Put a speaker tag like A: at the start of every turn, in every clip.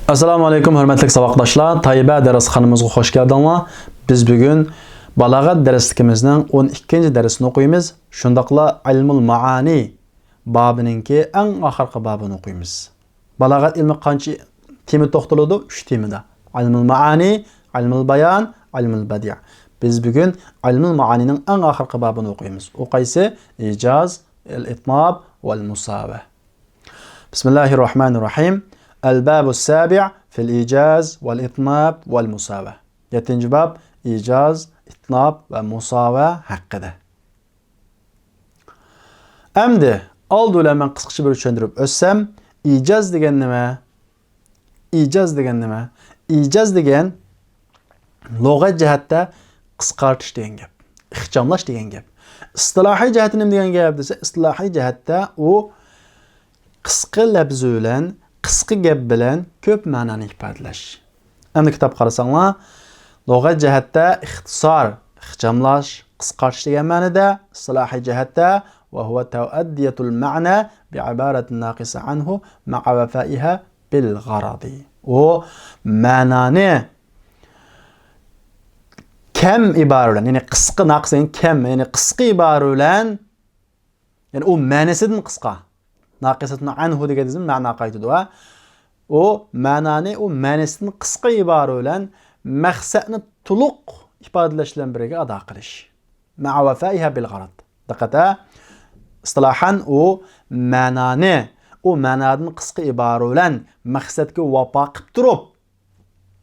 A: Assalamu alaykum hörmətli sabaqdaşlar. Tayyibə dərsxanamızğa xoş gəldinizlər. Biz bugün balağat dərslikimizin 12-ci dərsini oxuyumuz. Şundaqla ilmul maani babınınki ən axırqı babını oxuyumuz. Balağat ilmi qancha tema toxtalıdı? 3 temada. İlmul maani, ilmul bayan, ilmul badi'. Biz bugün ilmul maaninin ən axırqı babını oxuyumuz. O qaysı? İcaz, el-itnab vel-musabah. Bismillahirrahmanirrahim. الباب السابع في الإيجاز والإطناب والمساواة. Yettinci bab icaz, itnab ve musava hakkında. Əmdi, aldı ilə mən qısqıcı bir düşündürüb össəm, icaz degen nima? İcaz degen nima? İcaz degen lüğət cəhətdə qısqartış degen gap, ixcamlaş degen gap. İstilahi cəhəti nim degen gap desə, istilahi cəhətdə o qısqı ləbzi ilə qısqı gəb bilən köp mənanı ifadələş. Əmdi kitab qarasanlar, lüğət cəhətdə ixtisar, ixcamlaş, qısqartış degen mənidə, istilahi cəhətdə və huvə təvəddiyyətul mə'nə bi'ibaratin naqisa anhu ma'a vəfaihə bil qaradi. O mənanı kəm ibarə ilə, yəni qısqı naqsin kəm, yəni qısqı ibarə ilə, yəni o mənisidən qısqa. Naqisatun anhu degədizin məna qaytıdır. O mənanı, o mənisinin qısqa ibarə ilə məqsədini tuluq ifadələşilən birəgə ada qilish. Ma'a vəfaihə bil qarad. Diqqətə, istilahan o mənanı, o mənadan qısqa ibarə ilə məqsədki vəfa qıb durub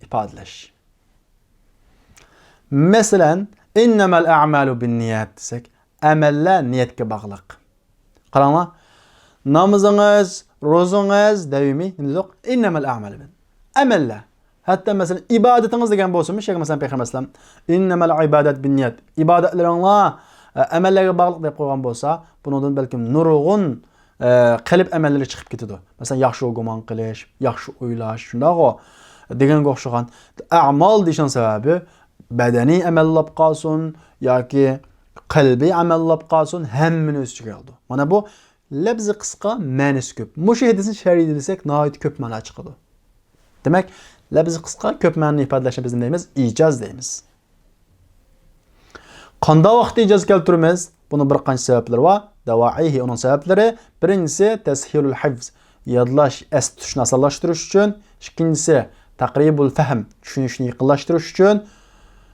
A: ifadələş. Məsələn, innəməl a'malu bin niyyət desək, əməllər niyyətə bağlıq. Qaranlar, namazınız, rozunuz, dəvimi, innəməl a'malu bin. Əməllər. Hətta məsələn, ibadətiniz degen bolsunmuş, məsələn, Peyğəmbər sallam, innəməl ibadət bin niyyət. İbadətlərinizə əməllərə bağlıq deyib qoyğan bolsa, bundan bəlkə nurğun qəlb əməlləri çıxıb getidi. Məsələn, yaxşı güman qilish, yaxşı oylaş, şundaq o degen qoxşuğan a'mal deyişən səbəbi bədəni əməllab qalsın, yoki qəlbi əməllab qalsın, həmmini öz içigə aldı. Mana bu ləbzi qısqa, mənisi köp. Müşahidesin şəridi desək, nəhayət köp məna çıxıdı. Demək, ləbzi qısqa, köp mənini ifadələşə bizim deyimiz, icaz deyimiz. Qanda vaxtı icaz keltirimiz, bunun bir qancha səbəbləri var. Davaihi onun səbəbləri. Birincisi, təshilul hifz, yadlaş, əst tutuşunu asallaşdırış üçün. İkincisi, taqribul fəhm, düşünüşünü yıqınlaşdırış üçün.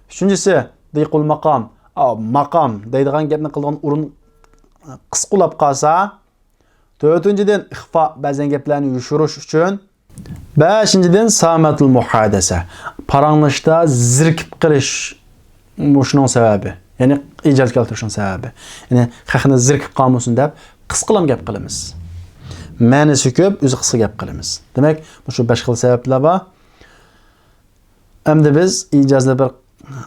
A: Üçüncüsü, diqul maqam, maqam, deydiğən gəbini qılğan urun qısqulab qalsa. Dördüncüdən ixfa, bəzən gəplərini yuşuruş üçün. Beşinciden sametul muhadese, paranlaşda zirkip qilish şunun səbəbi. Yəni icaz keltirishning səbəbi. Yəni xəxini zirkip qalmasın deb qısqılam gəp qilamiz. Mənisi köp, özü qısqa gəp qilamiz. Demək, şu 5 xil səbəblər var. Əmdə biz icazda bir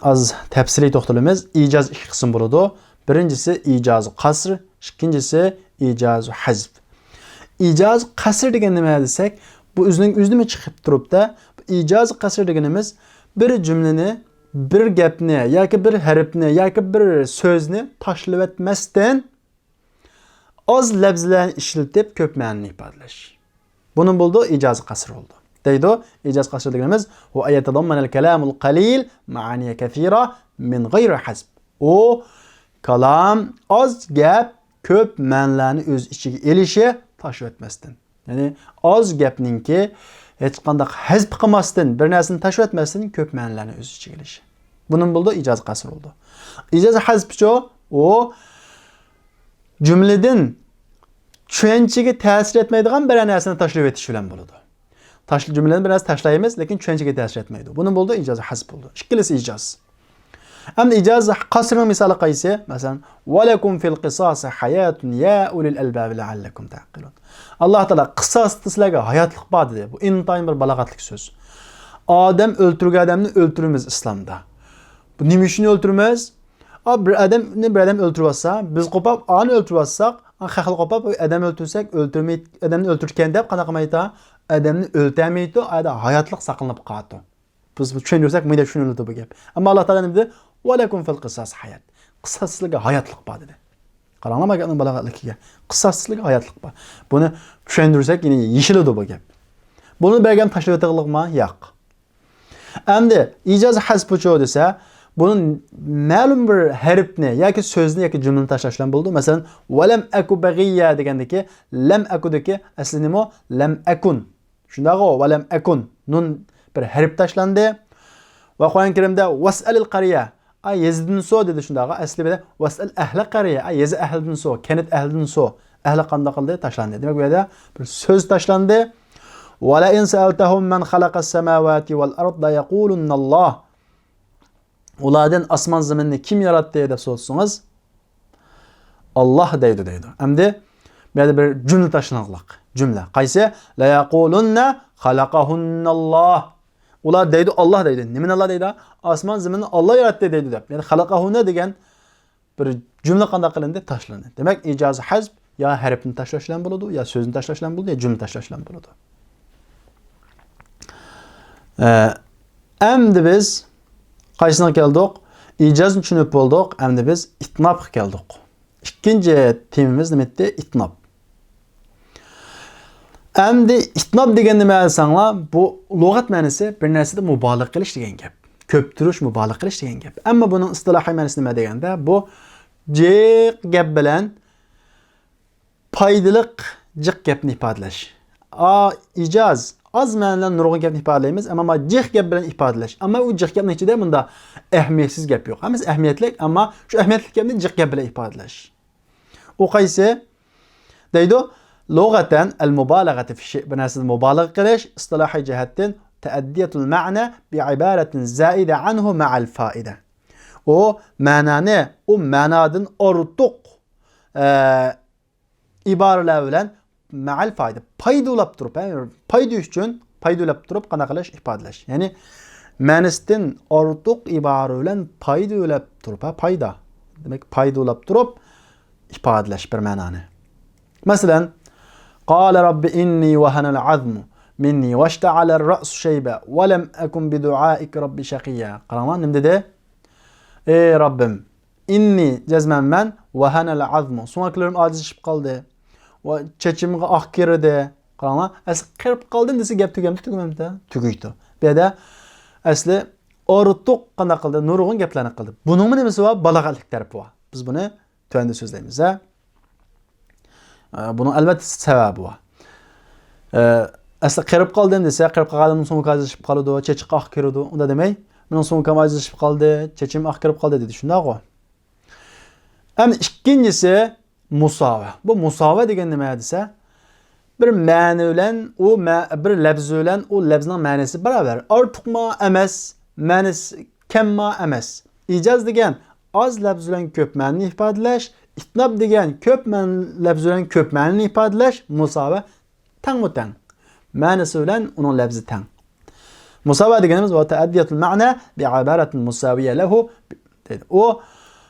A: az təfsili toxtalımız. İcaz iki qism buludu. Birincisi icaz qasr, ikincisi icaz hazf. İcaz qasr degen nima desək, bu üzünü çıxıb durub da, icaz qasr degenimiz bir cümleni, bir gapni, yoki bir hərfni, yoki bir sözni taşlab etməsdən az ləbzlərini işlətib köp mənini ifadələş. Bunun buldu icaz qasr oldu. Deydi, icaz qasr degenimiz o yetadammanul kelamul qalil maaniye kəsira min gayri hasb. O kalam az gap köp mənlərini öz içigə elişə taşıb etməsdən. Yəni az gəpninki heç qandaq həzb qılmasdan, bir nərsini taşıb etməsdən köp mənlərini öz içigə elişə. Bunun buldu icaz qasr oldu. İcaz hazf o cümleden düşüncəyə təsir etməydiğən bir nərsini taşıb etiş bilan buludu. Cümləni biraz taşlayımız, lakin düşüncəyə təsir etməydi. Bunun buldu icaz hazf oldu. İkincisi icaz. Ama icaz qasrın misalı qaysı? Məsələn, "Vələkum fil qisas hayatun ya ulil albab la'allakum ta'qilun." Allah Taala qisas sizlərə hayatlıq var dedi. Bu intayın bir balağatlıq söz. Adam öldürgə adamını öldürürüz İslamda. Bu nima üçün öldürürüz? Bir adam öldürürsə, biz qopab anı öldürürsək, xəxil qopab adam öldürsək, adamını öldürkən deb qana qılmaydı, adamını öldürməydi, hayatlıq saqlanıb qaldı. Biz düşünürsək, mıyda düşünülürdü bu gəp. Amma Allah Taala nə dedi? "Vələkum fil qisas hayat." Qisaslığa hayatlıq var dedi. Qaranlama gənin balağatlıqıga. Qisaslığa hayatlıq var. Bunu düşünürsək, yine yeşilidir bu gəp. Buni bergan tashlab o'taqliqmi? Yo'q. Endi ijoz hasb uchun desa, bunun ma'lum bir harfni yoki so'zni yoki jumlani tashlash bilan bo'ldi. Masalan, valam aku baghiya degandagi lam akudagi asli nima? Lam akun. Shundaqo, valam akun. Nun bir harf tashlandi. Va Qur'on Karimda was'alil qariya. Ay yezdin so dedi shundaqa. Aslida was'al ahli qariya. Ay yez ahlidin so, kanat ahlidin so. Ahli qanday qildi? Tashlandi. Demak, bu yerda bir so'z tashlandi. Va la in sa'altahum man khalaqas samawati wal arda yaqulunalloh. Ulardan osmon zaminni kim yaratdi deb so'rasangiz, Alloh deydi. Endi bu yerda bir jumla tashlanaqliq. Jumla. Qaysi? La yaqulunna khalaqahunnalloh. Ular deydi, Allah deydi. Nimani Allah deydi? Osmon zaminni Alloh yaratdi deydi deb. Ya'ni khalaqahunna degan bir jumla qanday qilindi? Tashlandi. Demak, ijoz hazb ya harfni tashlash bilan bo'ladi, ya so'zni tashlash bilan bo'ladi, ya jumla tashlash bilan bo'ladi. Endi biz qaysini keldik? Ijozni tushunib bo'ldik. Endi biz itnobga keldik. Ikkinchi temamiz nima edi? Itnob. Endi itnob degan nima desanglar, bu lug'at ma'nosi bir narsada mubolag'a qilish degan gap. Ko'ptirish, mubolag'a qilish degan gap. Ammo buning istilohiy ma'nosi nima deganda, bu jiq gap bilan foydaliq jiq gapni ifodalash. Ijoz az ma'nodan nurg'un gapni ifodalaymiz, ammo jiq gap bilan ifodalash. Ammo u jiq gapning ichida bunda ahamiyatsiz gap yo'q. Hammasi ahamiyatli, ammo shu ahamiyatli gapni jiq gap bilan ifodalash. U qaysi? Deydi, lug'atan al-mubalag'atu fi shay' binasida mubolag'a qilish istilohiy jihatdan ta'addiyatul ma'na bi'ibaratin za'ida anhu ma'al fa'ida. O ma'nani u ma'nadan ortiq iboralar bilan ma'al fa'ida paydolab turib, paydo uchun paydolab turib qana qilish ifodalash. Ya'ni ma'nisidan ortiq ibora bilan paydolab turib, payda. Demak, paydolab turib ifodalash bir ma'noni. Masalan, قال رب إني وهن العظم مني واشتعل الرأس شيبا ولم أكن بدعائك رب شقيا. قرأنا نمدده ey Rabbim inni jazman man وهن العظم sumaklarım acizlashib qoldi va chechimga oq kirdi. Qaranglar, asli qirib qoldim desa gap tugamdi, tugaydi. Bu yerda asli ortiq qanday qildi, nurg'un gaplarni qildi. Buning nimasi bor? Balog'atlik tarafi bor. Biz buni to'yanda so'zlaymiz. Bunun albatta sababi bor. Asli qirib qoldim desa, qirib qolganimdan so'ng ajrashib qoladi, chechi oq kirdi. Unda demay, mening so'ngim ajrashib qoldi, chechim oq kirib qoldi dedi. Shundaqmi? Endi ikkinchisi musava. Bu musava degan nima desa, bir ma'no bilan bir lafz bilan u lafzning ma'nosi barobar. Ortiqmi emas, ma'nosi kammi emas. Ijoz degan oz lafz bilan ko'p ma'noni ifodalash, itnob degan ko'p lafz bilan ko'p ma'noni ifodalash, musava tang-mutang. Ma'nosi bilan uning lafzi tang. Musava deganimiz va ta'addiyatul ma'na bi'ibaratin musawiya lahu.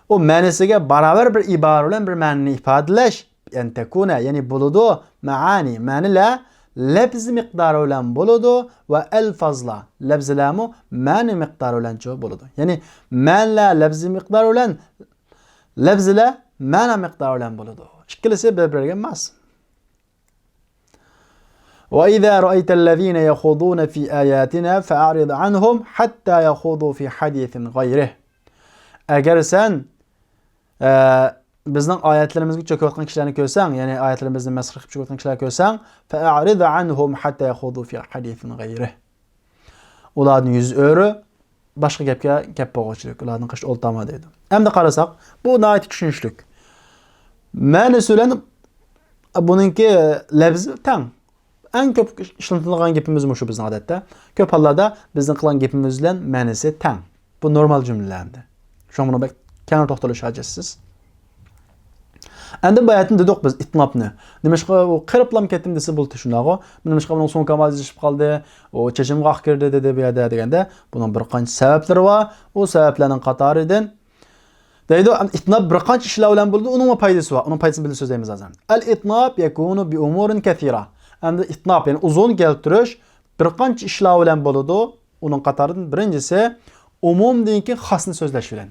A: O ma'nosiga barobar bir ibora bilan bir ma'noni ifodalash, antakuna, ya'ni buludu ma'ani, ma'nilar lafz miqdori bilan buludu va alfazla lafzlamu ma'ni miqdori bilan buludu. Ya'ni ma'nlar lafz miqdori bilan lafzlar ma'na miqdori bilan buludu. Ikkilisi bir-biriga emas. وإذا رأيت الذين يخوضون في آياتنا فأعرض عنهم حتى يخوضوا في حديث غيره. Agar sen bizning oyatlarimizga cho'kayotgan kishilarni ko'rsang, ya'ni oyatlarimizni masxara qilib cho'kayotgan kishilarni ko'rsang, fa'arid anhum hatta yakhudu fi hadithin ghayrih. Ularning yuz o'ri boshqa gap bo'g'chilik, ularning qish oltama deydi. Endi qarasak, bu nihoyat tushunishlik. Ma'nosi bilan buningki lafzi tang. En ko'p ishlatilgan gapimiz shu bizning odatda. Ko'p hollarda bizning qilgan gapimiz bilan ma'nosi tang. Bu normal jumlalarda. Shu buni kenar to'xtalish hojasiz. Endi bu oyatni dedik biz itnobni. Nimashqa u qiriblam ketdim desa bo'ldi shunaqo. Nimashqa bilan so'ng kamazlashib qoldi, o chechimga oq kirdi dedi bu yerda deganda, buning bir qancha sabablari bor. O sabablarning qatoridan deydi, itnob bir qancha ishlar bilan bo'ldi, uning foydasi bor. Uning foydasini bilib so'zlaymiz hozir. Al-itnob yakunu bi umurin kathira. Endi itnob, ya'ni uzun keltirish bir qancha ishlar bilan bo'ladi. Uning qatoridan birinchisi umumdan keyin xosni so'zlash bilan.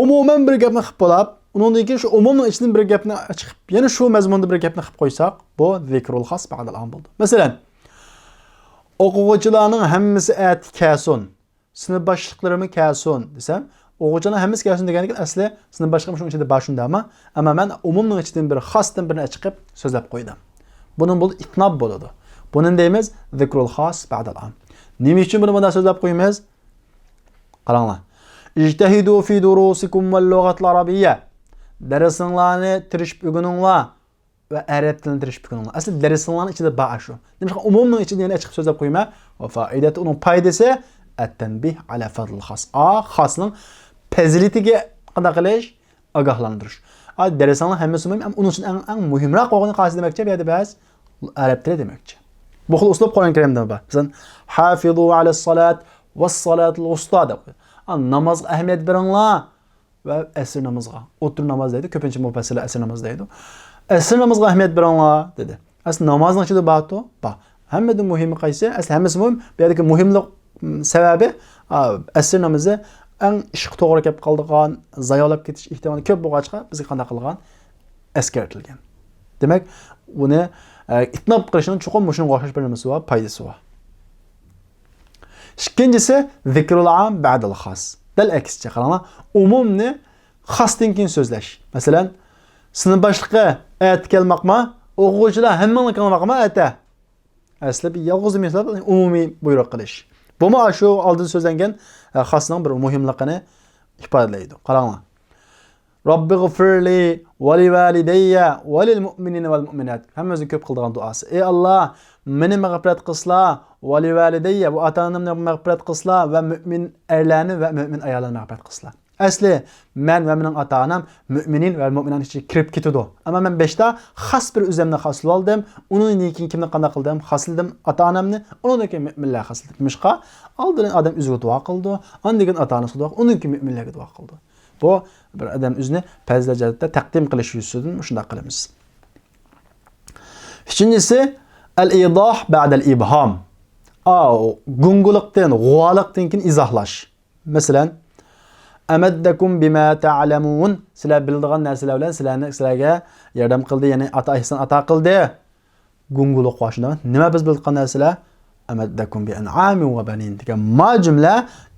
A: Umuman bir gapni qilib bo'lib, undan keyin shu umumning ichidan bir gapni chiqib, yana shu mazmunda bir gapni qilib qo'ysak, bu zikrul xos ba'dal am bo'ldi. Masalan, O'quvchilarning hammasi ati kelsin. Sinf boshliqlarimi kelsin desam, o'quvchilarning hammasi kelsin deganiga asli sinf boshlig'im shuning ichida bor shundami? Ammo men umumning ichidan bir xosdan birini chiqib so'zlab qo'ydim. Buning bu itnob bo'ladi. Buning deymiz zikrul xos ba'dal am. Nima uchun buni bunday so'zlab qo'yamiz? Qaranglar. İjtahidu fi durusikum vel lughatil arabiyya. Darsinglarni tirishib o'rganinglar va arab tilini tirishib o'rganinglar. Asli darsinglarning ichida bor shu. Demak, umumning ichida yana chiqib so'zlab qo'yma. Va foidati uning foydasi at-tanbih ala fadl xos. Xosning fazilatiga qanday qilish? Ogohlantirish. Darsinglar hammasi muhim, ammo uning uchun eng muhimroq bo'lgani qaysi demakchi? Bu yerda biz arab tili demakchi. Bu xil uslub Qur'on Karimda bor. Masalan, hafizu ala salat va salatul wusta deb. Namaz ahamiyat beringlar va asr namozga. O'tir namoz deydi. Ko'pincha mufassirlar asr namoz deydi. Asr namozga ahamiyat beringlar dedi. Asl namozning ichida bormi? Bor. Hammadan muhimi qaysi? Asl hammasi muhim. Bu yerdagi muhimlik sababi asr namozi eng ishq to'g'ri kelib qoldigan, zayolab ketish ehtimoli ko'p bo'lg'achqa bizga qanday qilgan eskartilgan. Demak, uni itnob qilishning chuqur shunga o'xshash bir nimasi bor, foydasi bor. İkincisi zikrul am ba'dal xas. Dal aksicha qaranglar, umumni xasdan keyin so'zlash. Masalan, sinf boshlig'i ayt kelmoqma, o'quvchilar hammani kelmoqma ayta. Asli bir yolg'iz misol umumiy buyruq qilish. Bu ma shu oldin so'zlangan xasning bir muhimligini ifodalaydi. Qaranglar. Robbighfirli va li validayya va lil mu'minina val mu'minat. Hammasi ko'p qildigan duosi. Ey Alloh, meni mag'firat qilsla va li validayya va ota-onamni mag'firat qilsla va mu'min erlarni va mu'min ayollarni mag'firat qilsla. Asli men va mening ota-onam mu'minin va mu'minat ichiga kirib ketadi. Ammo men 5 ta xas bir o'zimni xaslab oldim. Undan keyin kimni qanday qildim? Xasladim ota-onamni, undan keyin mu'minlar xasladim. Mishqa oldin odam o'ziga duo qildi, ondan keyin ota-onasiga duo, undan keyin mu'minlarga duo qildi. Bu bir odam o'zini fazilatda taqdim qilish yuzidan shunday qilamiz. Uchinchisi al-idah ba'da al-ibham. Gunguliqdan, g'ualiqdan keyin izohlash. Masalan, amaddakum bima ta'lamun. Sizlar biladigan narsalar bilan sizlarga yordam qildi, ya'ni ata ihson ato qildi. Gunguliq qo'shindi. Nima biz biladigan narsalar? Amaddakum bi an'amin va banin degan ma jumla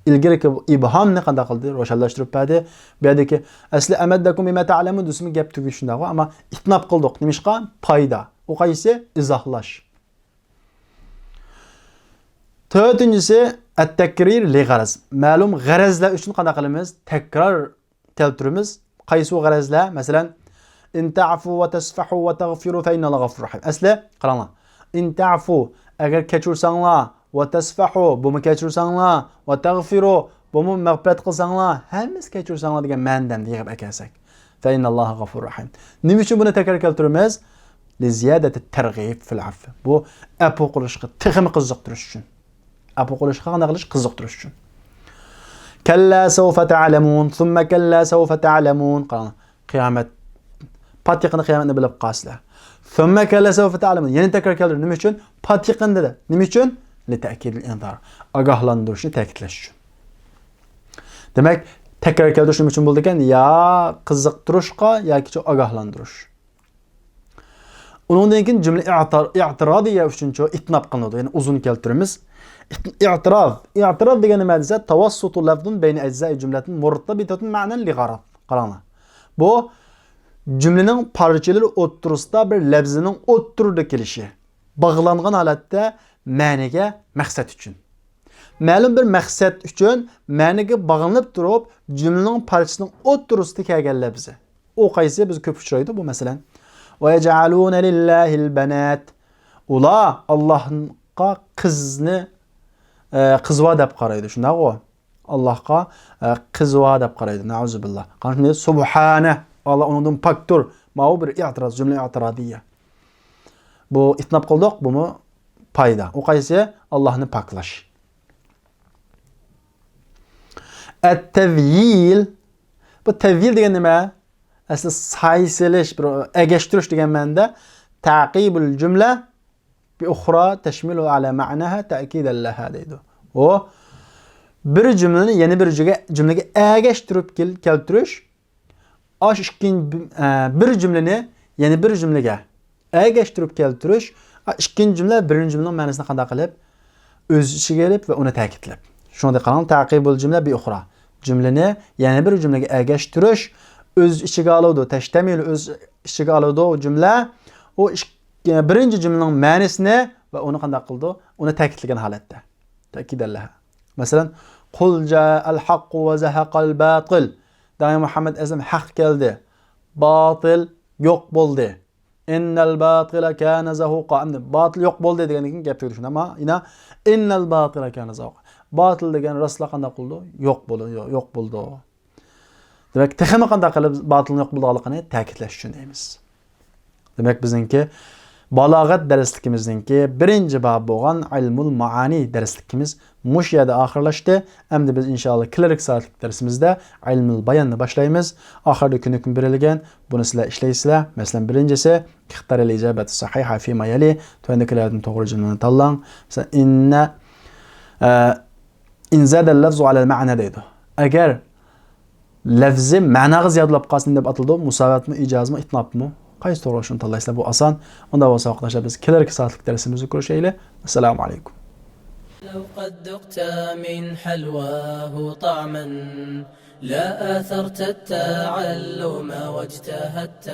A: ilgirki ibhamni qanday qildi? Ro'shanlashtirib berdi. Bu yerdagi asli amaddakum bima ta'lamun desimi gap tugish shunday, ammo itnob qildik. Nimishqa? Foyda. O qaysi? Izohlash. To'rtinchisi at-takrir li g'araz. Ma'lum g'arazlar uchun qanday qilamiz? Takror keltiramiz. Qaysi g'arazlar? Masalan, in ta'fu va tasfahu va taghfiru fa inna Alloha ghafurur rahim. Asli qaranglar. In ta'fu agar kechirsanglar va tasfahu buni kechirsanglar va taghfiru buni mag'firat qilsanglar, hammasi kechirsanglar degan ma'nodan yig'ib ekansak. Fa inna Alloha ghafurur rahim. Nima uchun buni takror keltiramiz? Li ziyadati targhib fil afv. Bu apu qilishga texmi qiziqtirish uchun. Apu qilishga qanday qilish qiziqtirish uchun. Kalla sawfa ta'lamun, thumma kalla sawfa ta'lamun. Qiyomat patiqini qiyomatni bilib qaslar. Thumma kalla sawfa ta'lamun. Yana takror keltir. Nima uchun? Patiqin dedi. Nima uchun? Li ta'kidil inzar. Ogohlantirishni ta'kidlash uchun. Demak, takror keltirish nima uchun bo'ldi ekan? Ya qiziqtirishga yoki ogohlantirish. Undan keyin jumla i'tirodiya uchunchi itnob qilinadi. Ya'ni uzun keltiramiz. I'tiroz degani nima desa? Tawassutu lafzun bayna ajza'i jumlatin murtabitatun ma'nan li g'arad. Qaranglar. Bu cümlenin parçaları o'ttirisida bir lafzining o'ttirida kelishi, bog'langan holatda ma'niga maqsad uchun. Ma'lum bir maqsad uchun ma'niga bog'lanib turib, cümlening parchasining o'ttirisida kelgan lafzi. O qaysi biz ko'p uchraydi bu masalan. Va yaj'aluna lillahil banat. Ular Allohga qizni qizva deb qaraydi. Shundaq-ku. Allohga qizva deb qaraydi. Nauzubillah. Qanday subhana Allah onundan paktur. Ma bir i'tiroz, cümle i'tirodiya. Bu itnob qildik, buni payda. O qaysi? Allohni paklash. At-tavyil. Bu tavyil degan nima? Asli saysilish, bir agashtirish degan ma'noda taqibul jumla bi ukhra tashmilu ala ma'naha ta'kidan laha deydi. O bir cümleni yeni bir cümlege agashtirib keltirish. Bir cümleni yeni bir cümlege agashtirib keltirish. Ikkinchi cümle birinchi cümlening ma'nosini qanday qilib o'z ichiga olib va uni ta'kidlab. Shunda qalan taqibul jumla bi ukhra. Jumlani yana bir jumlaga ergashtirish o'z ichiga oladi, tashtamil o'z ichiga oladi o jumla. O birinchi jumlaning ma'nosini va uni qanday qildi? Uni ta'kidlagan holatda. Ta'kidallah. Masalan, qul ja'al haqqu va zahaqal batil. Daim Muhammad azam haq keldi. Batil yo'q bo'ldi. Innal batila kana zahuqa. Batil yo'q bo'ldi degandan keyin gap tugadi. Ammo ina innal batila kana zahuqa. Batil degan rasla qanday qildi? Yo'q bo'ldi, yo'q bo'ldi. Demak, texmi qanday qilib batilni yo'q bo'lganligini ta'kidlash uchun deymiz. Demak, bizningki balog'at darsligimizningki birinchi bob bo'lgan ilmul maani darsligimiz mush yerda oxirlashdi. Endi biz inshaalloh kelarki soatlik darsimizda ilmul bayonni boshlaymiz. Oxirda kun berilgan buni sizlar ishlaysizlar. Masalan, birinchisi ixtaril ijabatu sahiha fi ma yali. Tuandakilardan to'g'ri jumlani tanlang. Masalan, inna in zada al-lafzu ala al-ma'na deydi. Agar lafzi ma'naga ziyodalab qolsin deb atildi, musovatmi, ijozmi, itnobmi? Qaysi to'g'ri shuni tanlaysizlar? Bu oson. Unda bo'lsa o'qitashlar biz kelarki soatlik darsimizni ko'rishaylik. Assalomu alaykum.
B: لو قد ذقت من حلواه طعما لا آثرت التعلم واجتهدت